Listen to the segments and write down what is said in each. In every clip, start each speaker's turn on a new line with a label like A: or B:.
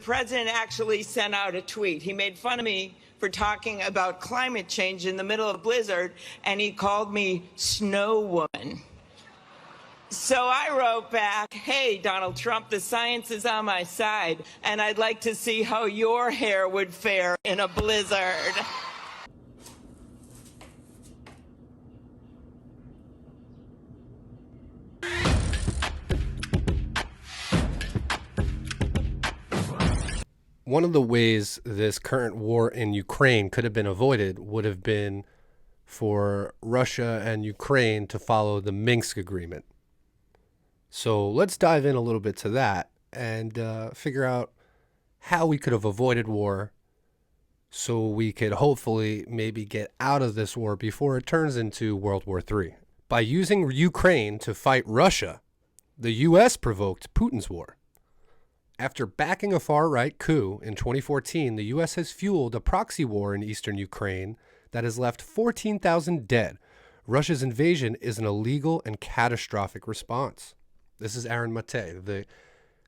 A: president actually sent out a tweet. He made fun of me for talking about climate change in the middle of a blizzard, and he called me Snow Woman. So I wrote back, hey, Donald Trump, the science is on my side, and I'd like to see how your hair would fare in a blizzard.
B: One of the ways this current war in Ukraine could have been avoided would have been for Russia and Ukraine to follow the Minsk Agreement. So let's dive in a little bit to that and figure out how we could have avoided war so we could hopefully maybe get out of this war before it turns into World War III. By using Ukraine to fight Russia, the U.S. provoked Putin's war. After backing a far-right coup in 2014, the U.S. has fueled a proxy war in eastern Ukraine that has left 14,000 dead. Russia's invasion is an illegal and catastrophic response. This is Aaron Mate,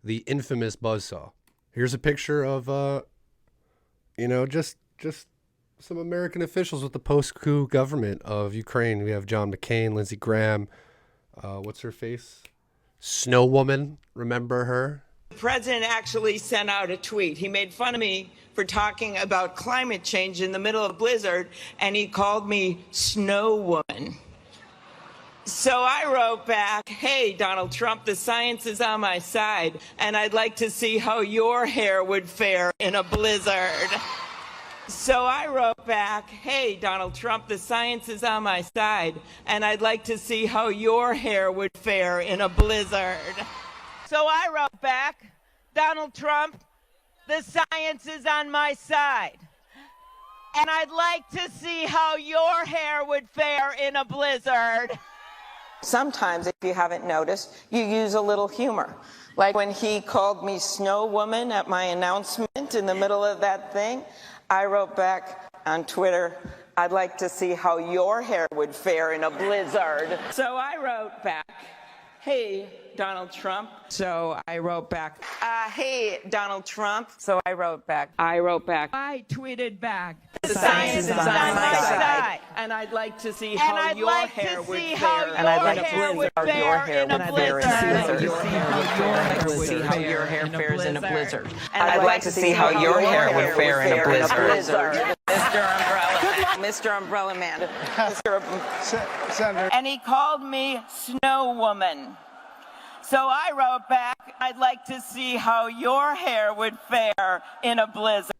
B: the infamous buzzsaw. Here's a picture of, just some American officials with the post-coup government of Ukraine. We have John McCain, Lindsey Graham, what's her face? Snow Woman, remember her?
A: The president actually sent out a tweet. He made fun of me for talking about climate change in the middle of a blizzard, and he called me Snow Woman. So I wrote back, hey, Donald Trump, the science is on my side, and I'd like to see how your hair would fare in a blizzard. So I wrote back, hey, Donald Trump, the science is on my side, and I'd like to see how your hair would fare in a blizzard. So I wrote back, Donald Trump, the science is on my side, and I'd like to see how your hair would fare in a blizzard. Sometimes, if you haven't noticed, you use a little humor. Like when he called me Snow Woman at my announcement in the middle of that thing, I wrote back on Twitter, I'd like to see how your hair would fare in a blizzard. So I wrote back, hey, Donald Trump. So I wrote back, hey, Donald Trump. So I wrote back. I tweeted back. The science is on my side. And I'd like to see how your hair would fare. And I'd like to see how your hair would fare in a blizzard. I'd like to see how your hair would fare in a blizzard. Mr. Umbrella Man. Senator. And he called me Snow Woman. So I wrote back, I'd like to see how your hair would fare in a blizzard.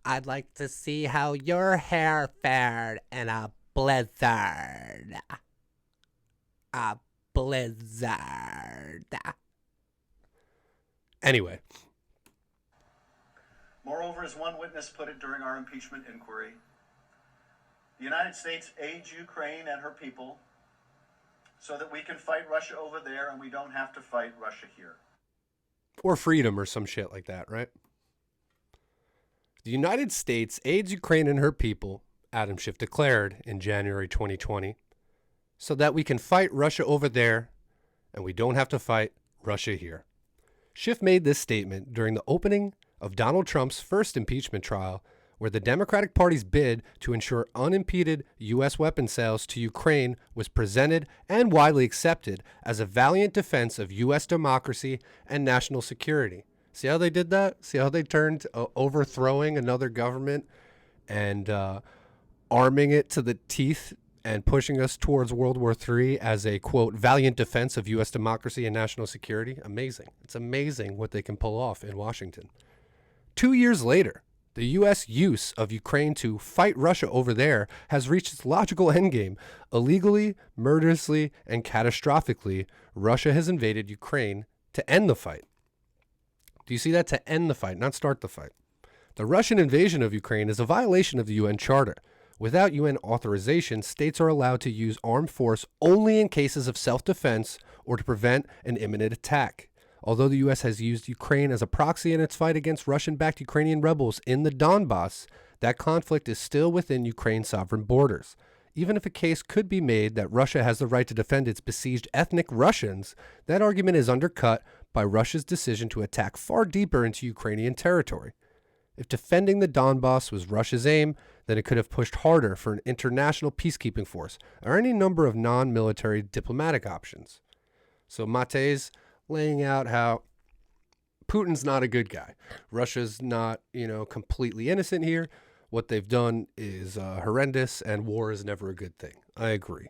B: I'd like to see how your hair fared in a blizzard. A blizzard. Anyway.
C: Moreover, as one witness put it during our impeachment inquiry, the United States aids Ukraine and her people so that we can fight Russia over there and we don't have to fight Russia here.
B: Or freedom or some shit like that, right? The United States aids Ukraine and her people, Adam Schiff declared in January 2020, so that we can fight Russia over there and we don't have to fight Russia here. Schiff made this statement during the opening of Donald Trump's first impeachment trial, where the Democratic Party's bid to ensure unimpeded U.S. weapon sales to Ukraine was presented and widely accepted as a valiant defense of U.S. democracy and national security. See how they did that? See how they turned overthrowing another government and arming it to the teeth and pushing us towards World War III as a, quote, valiant defense of U.S. democracy and national security? Amazing. It's amazing what they can pull off in Washington. 2 years later, the U.S. use of Ukraine to fight Russia over there has reached its logical endgame. Illegally, murderously, and catastrophically, Russia has invaded Ukraine to end the fight. Do you see that? To end the fight, not start the fight. The Russian invasion of Ukraine is a violation of the UN Charter. Without UN authorization, states are allowed to use armed force only in cases of self-defense or to prevent an imminent attack. Although the U.S. has used Ukraine as a proxy in its fight against Russian-backed Ukrainian rebels in the Donbass, that conflict is still within Ukraine's sovereign borders. Even if a case could be made that Russia has the right to defend its besieged ethnic Russians, that argument is undercut by Russia's decision to attack far deeper into Ukrainian territory. If defending the Donbass was Russia's aim, then it could have pushed harder for an international peacekeeping force or any number of non-military diplomatic options. So Mate's laying out how Putin's not a good guy. Russia's not, completely innocent here. What they've done is horrendous, and war is never a good thing. I agree.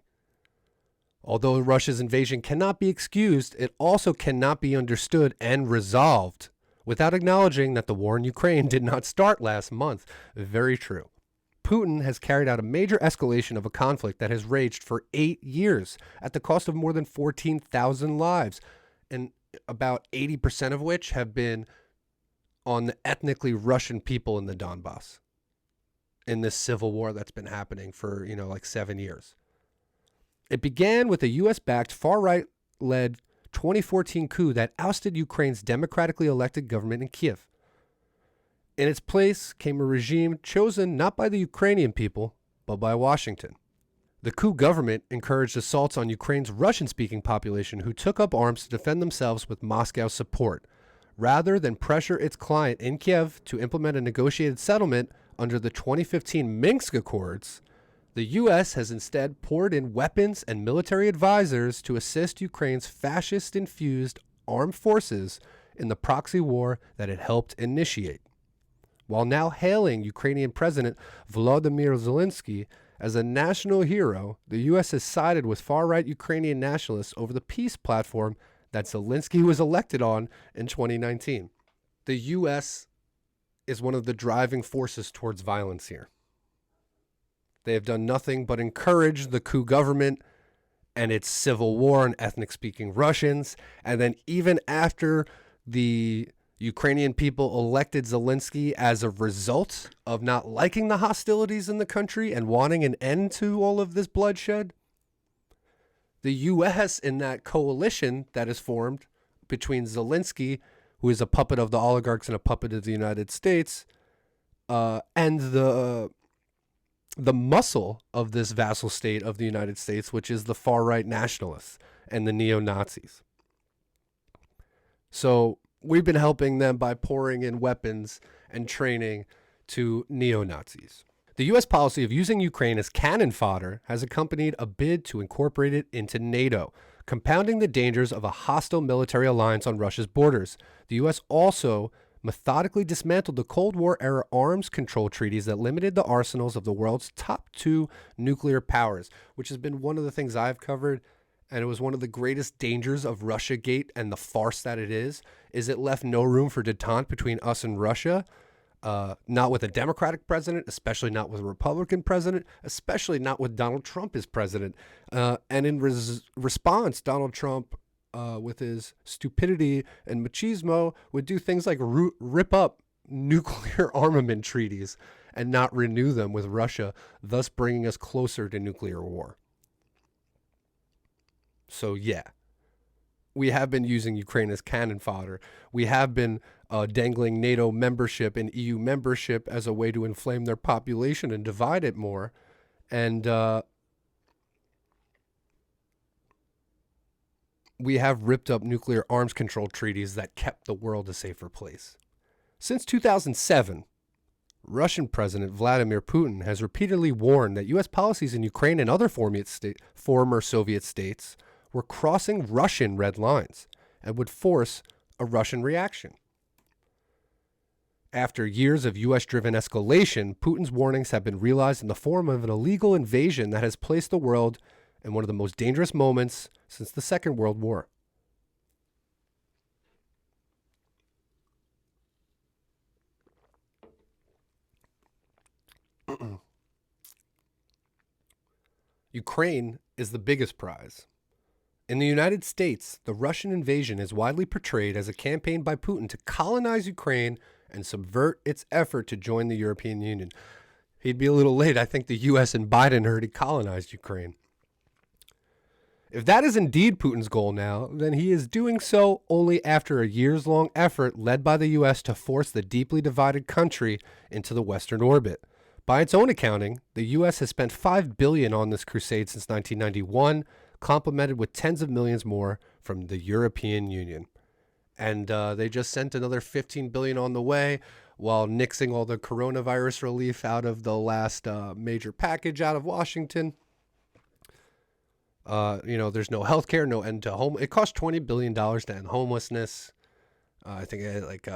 B: Although Russia's invasion cannot be excused, it also cannot be understood and resolved without acknowledging that the war in Ukraine did not start last month. Very true. Putin has carried out a major escalation of a conflict that has raged for 8 years at the cost of more than 14,000 lives, and about 80% of which have been on the ethnically Russian people in the Donbass in this civil war that's been happening for, 7 years. It began with a U.S.-backed, far-right-led 2014 coup that ousted Ukraine's democratically elected government in Kiev. In its place came a regime chosen not by the Ukrainian people, but by Washington. The coup government encouraged assaults on Ukraine's Russian-speaking population who took up arms to defend themselves with Moscow's support, rather than pressure its client in Kiev to implement a negotiated settlement under the 2015 Minsk Accords. The U.S. has instead poured in weapons and military advisors to assist Ukraine's fascist-infused armed forces in the proxy war that it helped initiate. While now hailing Ukrainian President Volodymyr Zelensky as a national hero, the U.S. has sided with far-right Ukrainian nationalists over the peace platform that Zelensky was elected on in 2019. The U.S. is one of the driving forces towards violence here. They have done nothing but encourage the coup government and its civil war on ethnic-speaking Russians. And then even after the Ukrainian people elected Zelensky as a result of not liking the hostilities in the country and wanting an end to all of this bloodshed, the U.S. in that coalition that is formed between Zelensky, who is a puppet of the oligarchs and a puppet of the United States, and the muscle of this vassal state of the United States, which is the far-right nationalists and the neo-Nazis. So we've been helping them by pouring in weapons and training to neo-Nazis. The U.S. policy of using Ukraine as cannon fodder has accompanied a bid to incorporate it into NATO, compounding the dangers of a hostile military alliance on Russia's borders. The U.S. also methodically dismantled the Cold War-era arms control treaties that limited the arsenals of the world's top 2 nuclear powers, which has been one of the things I've covered, and it was one of the greatest dangers of Russiagate and the farce that it is it left no room for detente between us and Russia, not with a Democratic president, especially not with a Republican president, especially not with Donald Trump as president. And in response, Donald Trump, with his stupidity and machismo, would do things like rip up nuclear armament treaties and not renew them with Russia, thus bringing us closer to nuclear war. So yeah, we have been using Ukraine as cannon fodder. We have been dangling NATO membership and EU membership as a way to inflame their population and divide it more. And we have ripped up nuclear arms control treaties that kept the world a safer place. Since 2007, Russian President Vladimir Putin has repeatedly warned that U.S. policies in Ukraine and other former Soviet states were crossing Russian red lines and would force a Russian reaction. After years of U.S.-driven escalation, Putin's warnings have been realized in the form of an illegal invasion that has placed the world in one of the most dangerous moments since the Second World War. Ukraine is the biggest prize. In the United States, the Russian invasion is widely portrayed as a campaign by Putin to colonize Ukraine and subvert its effort to join the European Union. He'd be a little late. I think the U.S. and Biden already colonized Ukraine. If that is indeed Putin's goal now, then he is doing so only after a years-long effort led by the U.S. to force the deeply divided country into the Western orbit. By its own accounting, the U.S. has spent $5 billion on this crusade since 1991, complemented with tens of millions more from the European Union. And they just sent another $15 billion on the way while nixing all the coronavirus relief out of the last major package out of Washington. There's no health care, no end to home. It cost $20 billion to end homelessness. I think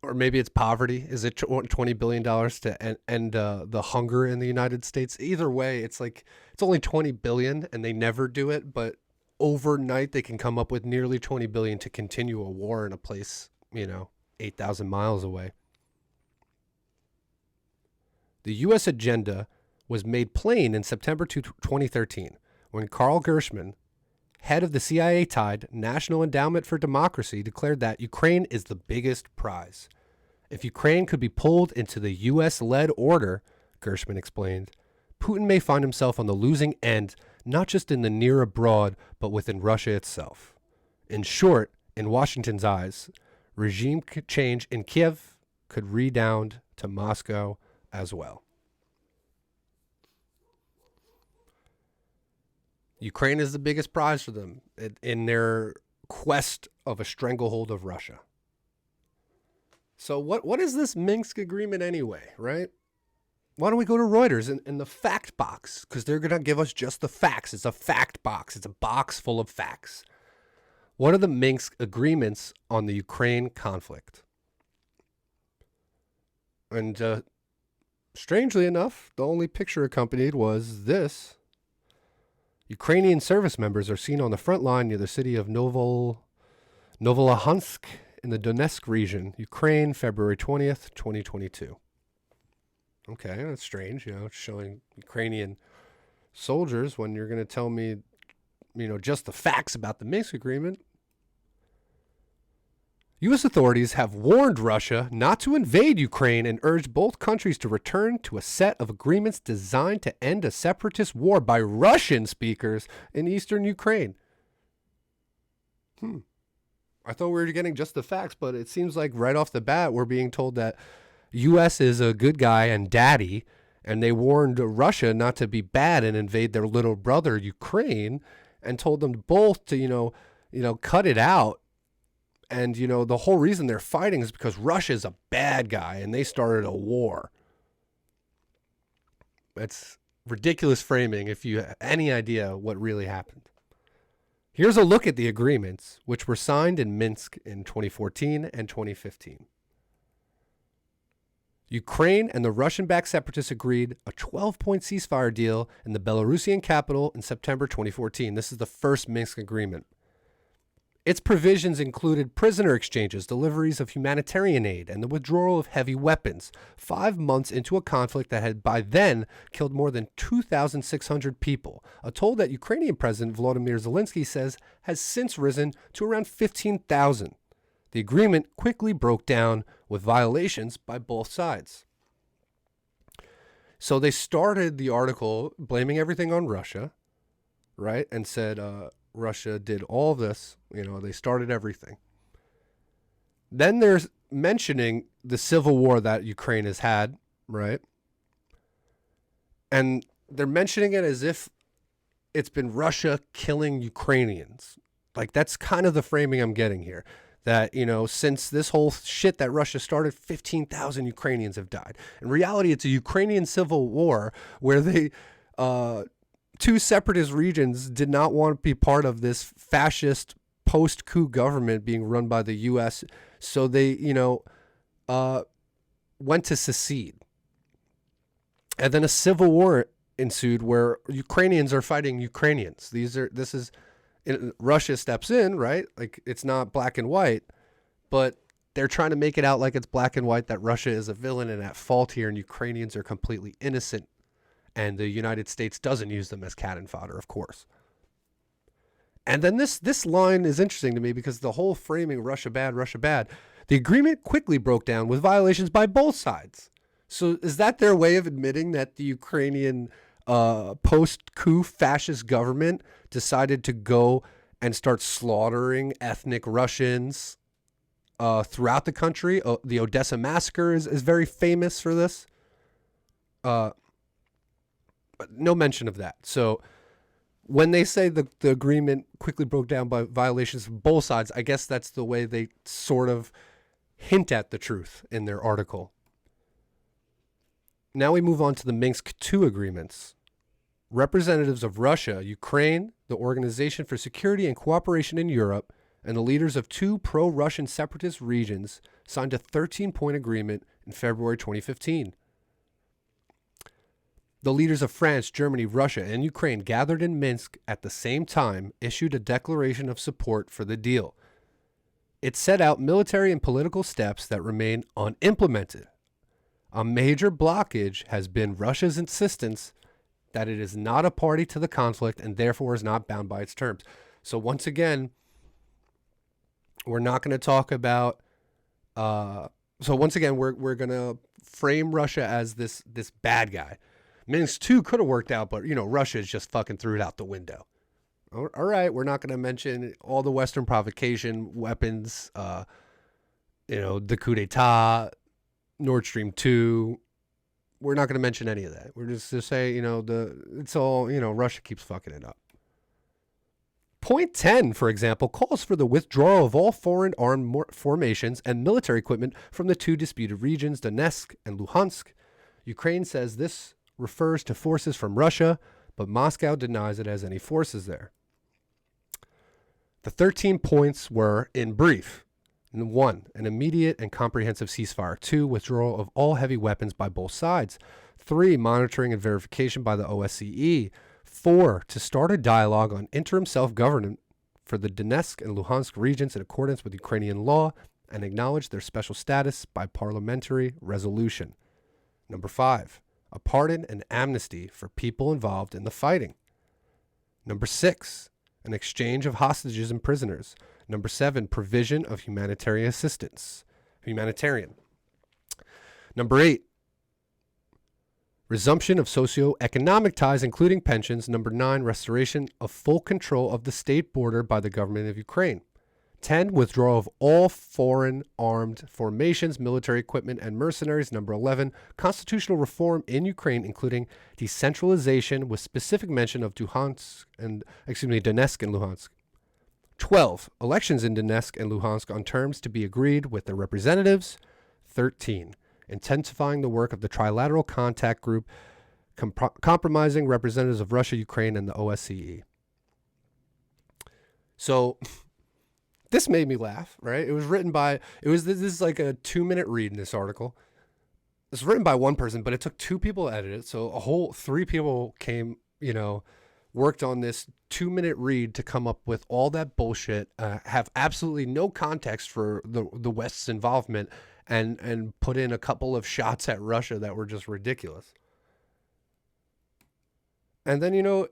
B: or maybe it's poverty. Is it $20 billion to end the hunger in the United States? Either way, it's like it's only $20 billion and they never do it. But overnight, they can come up with nearly $20 billion to continue a war in a place, 8,000 miles away. The U.S. agenda was made plain in September 2013 when Carl Gershman, head of the CIA-tied National Endowment for Democracy, declared that Ukraine is the biggest prize. If Ukraine could be pulled into the U.S.-led order, Gershman explained, Putin may find himself on the losing end, not just in the near abroad, but within Russia itself. In short, in Washington's eyes, regime change in Kiev could redound to Moscow as well. Ukraine is the biggest prize for them in their quest of a stranglehold of Russia. So what is this Minsk Agreement anyway, right? Why don't we go to Reuters in the fact box? Because they're going to give us just the facts. It's a fact box. It's a box full of facts. What are the Minsk agreements on the Ukraine conflict? And strangely enough, the only picture accompanied was this. Ukrainian service members are seen on the front line near the city of Novoluhansk in the Donetsk region, Ukraine, February 20th, 2022. Okay, that's strange, showing Ukrainian soldiers when you're going to tell me, just the facts about the Minsk Agreement. U.S. authorities have warned Russia not to invade Ukraine and urged both countries to return to a set of agreements designed to end a separatist war by Russian speakers in eastern Ukraine. I thought we were getting just the facts, but it seems like right off the bat we're being told that U.S. is a good guy and daddy, and they warned Russia not to be bad and invade their little brother Ukraine, and told them both to cut it out. And, the whole reason they're fighting is because Russia's a bad guy and they started a war. It's ridiculous framing if you have any idea what really happened. Here's a look at the agreements, which were signed in Minsk in 2014 and 2015. Ukraine and the Russian-backed separatists agreed a 12-point ceasefire deal in the Belarusian capital in September 2014. This is the first Minsk agreement. Its provisions included prisoner exchanges, deliveries of humanitarian aid, and the withdrawal of heavy weapons, 5 months into a conflict that had by then killed more than 2,600 people, a toll that Ukrainian President Volodymyr Zelensky says has since risen to around 15,000. The agreement quickly broke down with violations by both sides. So they started the article blaming everything on Russia, right, and said Russia did all this, they started everything. Then there's mentioning the civil war that Ukraine has had, right? And they're mentioning it as if it's been Russia killing Ukrainians. Like, that's kind of the framing I'm getting here. That, since this whole shit that Russia started, 15,000 Ukrainians have died. In reality, it's a Ukrainian civil war where they... two separatist regions did not want to be part of this fascist post-coup government being run by the U.S., so they, went to secede. And then a civil war ensued where Ukrainians are fighting Ukrainians. Russia steps in, right? Like, it's not black and white, but they're trying to make it out like it's black and white, that Russia is a villain and at fault here, and Ukrainians are completely innocent. And the United States doesn't use them as cannon fodder, of course. And then this line is interesting to me because the whole framing Russia bad, the agreement quickly broke down with violations by both sides. So is that their way of admitting that the Ukrainian post-coup fascist government decided to go and start slaughtering ethnic Russians throughout the country? The Odessa massacre is very famous for this. But no mention of that. So when they say the agreement quickly broke down by violations of both sides, I guess that's the way they sort of hint at the truth in their article. Now we move on to the Minsk II agreements. Representatives of Russia, Ukraine, the Organization for Security and Cooperation in Europe, and the leaders of two pro-Russian separatist regions signed a 13-point agreement in February 2015. The leaders of France, Germany, Russia, and Ukraine gathered in Minsk at the same time, issued a declaration of support for the deal. It set out military and political steps that remain unimplemented. A major blockage has been Russia's insistence that it is not a party to the conflict and therefore is not bound by its terms. So once again, we're not going to talk about. We're going to frame Russia as this bad guy. Minsk II could have worked out, but Russia just fucking threw it out the window. All right, we're not going to mention all the Western provocation weapons. The coup d'état, Nord Stream 2. We're not going to mention any of that. We're just to say, it's all, Russia keeps fucking it up. Point 10, for example, calls for the withdrawal of all foreign armed formations and military equipment from the two disputed regions, Donetsk and Luhansk. Ukraine says this refers to forces from Russia, but Moscow denies it has any forces there. The 13 points were, in brief, 1, an immediate and comprehensive ceasefire. 2, withdrawal of all heavy weapons by both sides. 3, monitoring and verification by the OSCE. 4, to start a dialogue on interim self-government for the Donetsk and Luhansk regions in accordance with Ukrainian law and acknowledge their special status by parliamentary resolution. 5, a pardon and amnesty for people involved in the fighting. 6, an exchange of hostages and prisoners. 7, provision of humanitarian assistance. 8, resumption of socio-economic ties, including pensions. 9, restoration of full control of the state border by the government of Ukraine. 10, withdrawal of all foreign armed formations, military equipment, and mercenaries. 11, constitutional reform in Ukraine, including decentralization with specific mention of Donetsk and Luhansk. 12, elections in Donetsk and Luhansk on terms to be agreed with their representatives. 13, intensifying the work of the Trilateral Contact Group, compromising representatives of Russia, Ukraine, and the OSCE. So this made me laugh, right? It was written by, this is like a 2-minute read in this article. It's written by one person, but it took 2 people to edit it. So a whole 3 people came, worked on this 2-minute read to come up with all that bullshit, have absolutely no context for the West's involvement, and put in a couple of shots at Russia that were just ridiculous. And then,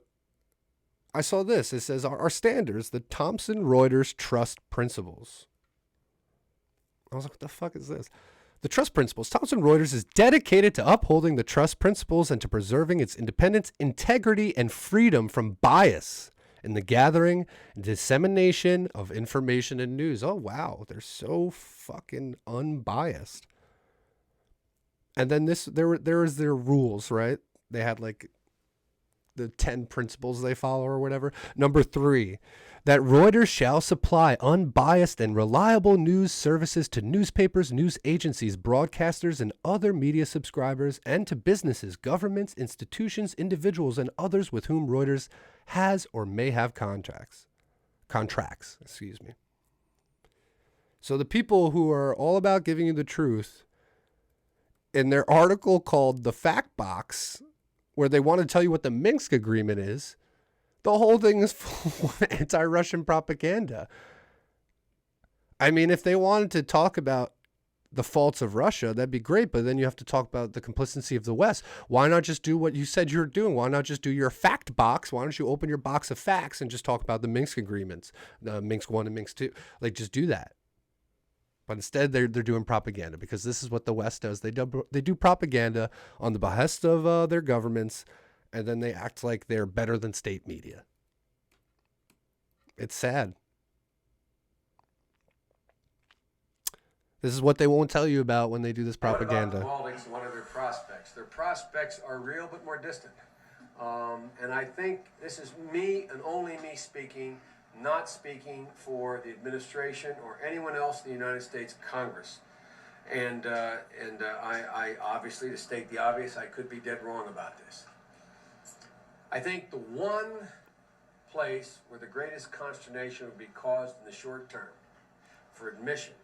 B: I saw this. It says, our standards, the Thomson Reuters Trust Principles. I was like, what the fuck is this? The trust principles. Thomson Reuters is dedicated to upholding the trust principles and to preserving its independence, integrity, and freedom from bias in the gathering and dissemination of information and news. Oh, wow. They're so fucking unbiased. And then there is their rules, right? They had like the 10 principles they follow or whatever. 3, that Reuters shall supply unbiased and reliable news services to newspapers, news agencies, broadcasters, and other media subscribers, and to businesses, governments, institutions, individuals, and others with whom Reuters has or may have contracts. So the people who are all about giving you the truth, in their article called The Fact Box, where they want to tell you what the Minsk Agreement is, the whole thing is full of anti-Russian propaganda. I mean, if they wanted to talk about the faults of Russia, that'd be great, but then you have to talk about the complicity of the West. Why not just do what you said you're doing? Why not just do your fact box? Why don't you open your box of facts and just talk about the Minsk agreements, the Minsk 1 and Minsk 2? Like, just do that. But instead, they're doing propaganda, because this is what the West does. They do propaganda on the behest of their governments, and then they act like they're better than state media. It's sad. This is what they won't tell you about when they do this propaganda.
D: What about Balding's one of their prospects? Their prospects are real but more distant.
B: And I think this is me and only me speaking, not speaking for the administration or anyone else in the United States Congress. And I obviously, to state the obvious, I could be dead wrong about this. I think the one place where the greatest consternation would be caused in the short term for admission,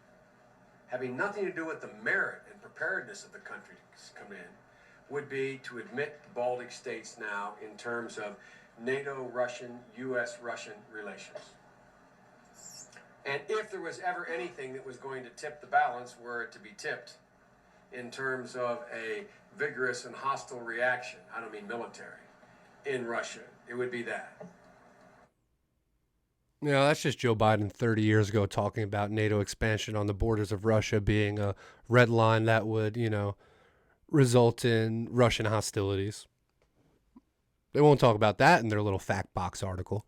B: having nothing to do with the merit and preparedness of the country to come in, would be to admit the Baltic states now in terms of NATO-Russian, U.S.-Russian relations. And if there was ever anything that was going to tip the balance, were it to be tipped in terms of a vigorous and hostile reaction, I don't mean military, in Russia, it would be that. You know, that's just Joe Biden 30 years ago talking about NATO expansion on the borders of Russia being a red line that would, you know, result in Russian hostilities. They won't talk about that in their little fact box article.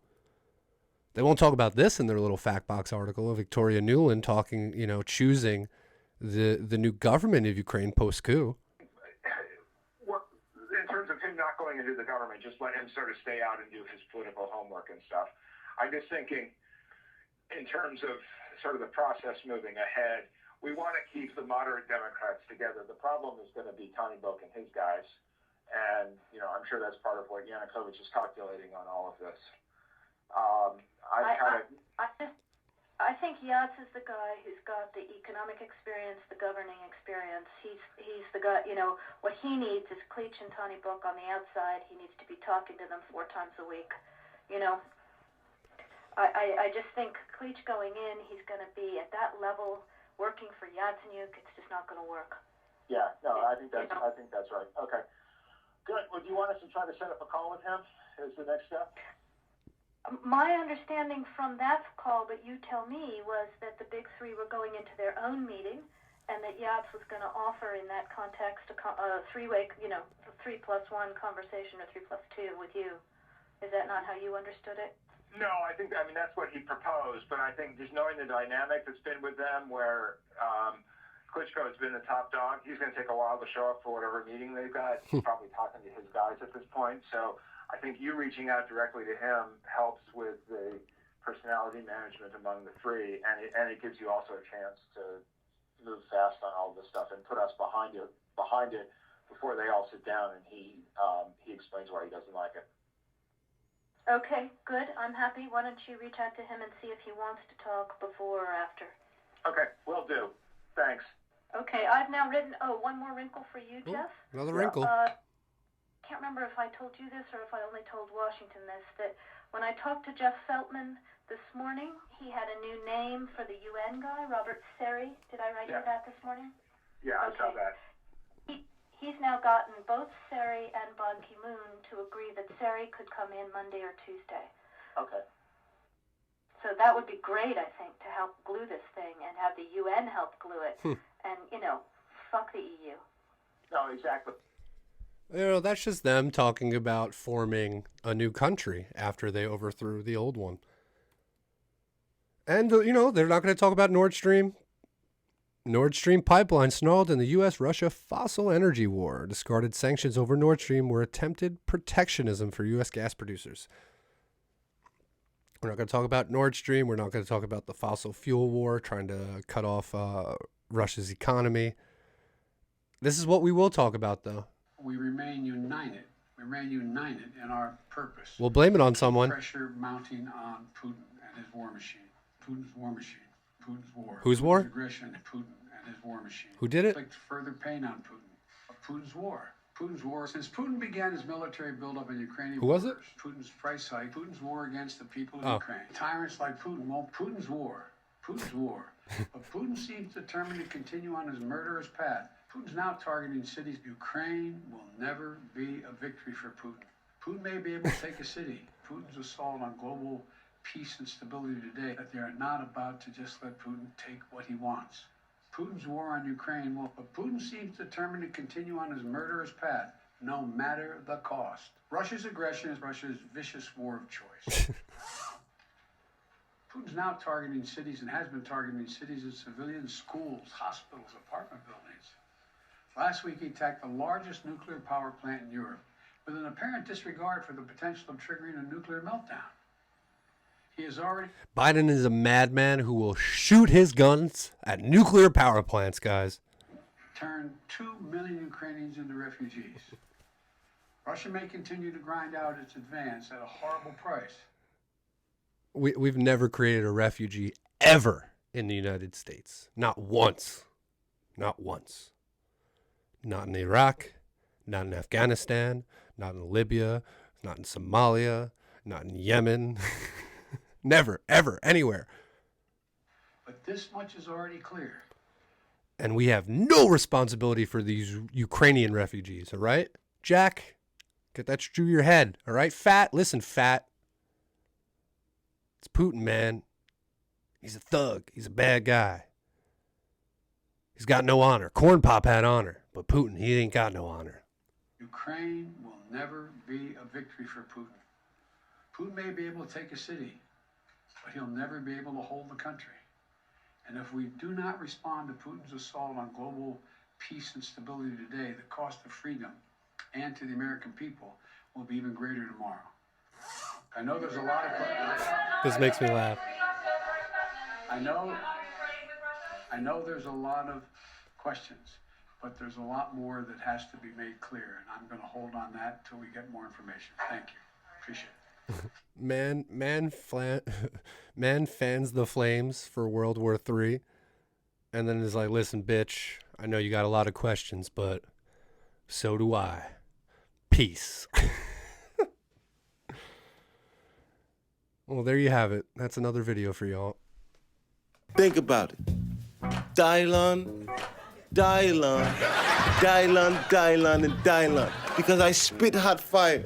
B: They won't talk about this in their little fact box article of Victoria Nuland talking, you know, choosing the new government of Ukraine post-coup.
D: In terms of him not going into the government, just let him sort of stay out and do his political homework and stuff. I'm just thinking in terms of sort of the process moving ahead, we want to keep the moderate Democrats together. The problem is going to be Tony Book and his guys. And, you know, I'm sure that's part of what Yanukovych is calculating on all of this.
E: I think Yats is the guy who's got the economic experience, the governing experience. He's the guy, you know, what he needs is Klitsch and Tony Book on the outside. He needs to be talking to them 4 times a week. You know, I just think Klitsch going in, he's going to be at that level working for Yatsenyuk. It's just not going to work.
D: Yeah, no, I think that's right. Okay. Good. Well, do you want us to try to set up a call with him as the next step?
E: My understanding from that call, but you tell me, was that the big three were going into their own meeting, and that Yats was going to offer in that context a three-way, you know, 3+1 conversation or 3+2 with you. Is that not how you understood it?
D: No, I mean, that's what he proposed, but I think just knowing the dynamic that's been with them where Klitschko has been the top dog, he's going to take a while to show up for whatever meeting they've got. He's probably talking to his guys at this point, so I think you reaching out directly to him helps with the personality management among the three, and it gives you also a chance to move fast on all this stuff and put us behind it before they all sit down and he explains why he doesn't like it.
E: Okay, good. I'm happy. Why don't you reach out to him and see if he wants to talk before or after?
D: Okay, will do. Thanks.
E: Okay, I've now written, one more wrinkle for you, Jeff.
B: Another wrinkle.
E: Can't remember if I told you this or if I only told Washington this, that when I talked to Jeff Feltman this morning, he had a new name for the UN guy, Robert Seri. Did I write you that this morning?
D: Yeah, I saw that.
E: He's now gotten both Seri and Ban Ki-moon to agree that Seri could come in Monday or Tuesday.
D: Okay.
E: So that would be great, I think, to help glue this thing and have the UN help glue it. And, you know, fuck the EU.
D: No, exactly.
B: You know, that's just them talking about forming a new country after they overthrew the old one. And, you know, they're not going to talk about Nord Stream. Nord Stream pipeline snarled in the U.S.-Russia fossil energy war. Discarded sanctions over Nord Stream were attempted protectionism for U.S. gas producers. We're not going to talk about Nord Stream. We're not going to talk about the fossil fuel war, trying to cut off Russia's economy. This is what we will talk about, though.
F: We remain united. We remain united in our purpose.
B: We'll blame it on someone.
F: Pressure mounting on Putin and his war machine. Putin's war machine. Putin's war.
B: Whose war?
F: Putin's aggression. Putin and his war machine.
B: Who did it?
F: Inflict further pain on Putin. Putin's war. Putin's war. Since Putin began his military buildup in Ukrainian
B: Who was it?
F: Putin's price hike. Putin's war against the people of Ukraine. Tyrants like Putin won't. Putin's war. Putin's war. But Putin seems determined to continue on his murderous path. Putin's now targeting cities. Ukraine will never be a victory for Putin. Putin may be able to take a city. Putin's assault on global peace and stability today, that they are not about to just let Putin take what he wants. Putin's war on Ukraine will, but Putin seems determined to continue on his murderous path, no matter the cost. Russia's aggression is Russia's vicious war of choice. Putin's now targeting cities and has been targeting cities and civilians, schools, hospitals, apartment buildings. Last week, he attacked the largest nuclear power plant in Europe, with an apparent disregard for the potential of triggering a nuclear meltdown. He has already...
B: Biden is a madman who will shoot his guns at nuclear power plants, guys.
F: Turned 2 million Ukrainians into refugees. Russia may continue to grind out its advance at a horrible price.
B: We've never created a refugee ever in the United States. Not once. Not once. Not in Iraq, not in Afghanistan, not in Libya, not in Somalia, not in Yemen. Never, ever, anywhere.
F: But this much is already clear.
B: And we have no responsibility for these Ukrainian refugees, all right? Jack, get that through your head, all right? Fat, listen, Fat. It's Putin, man. He's a thug. He's a bad guy. He's got no honor. Corn Pop had honor, but Putin, he ain't got no honor.
F: Ukraine will never be a victory for Putin. Putin may be able to take a city, but he'll never be able to hold the country. And if we do not respond to Putin's assault on global peace and stability today, the cost of freedom and to the American people will be even greater tomorrow. I know there's a lot of...
B: This makes me laugh.
F: I know there's a lot of questions, but there's a lot more that has to be made clear, and I'm going to hold on that till we get more information. Thank you. Appreciate it.
B: Man fans the flames for World War III, and then is like, listen, bitch, I know you got a lot of questions, but so do I. Peace. Well, there you have it. That's another video for y'all.
G: Think about it. Dylon, Dylon, Dylon, Dylon, and Dylon. Because I spit hot fire.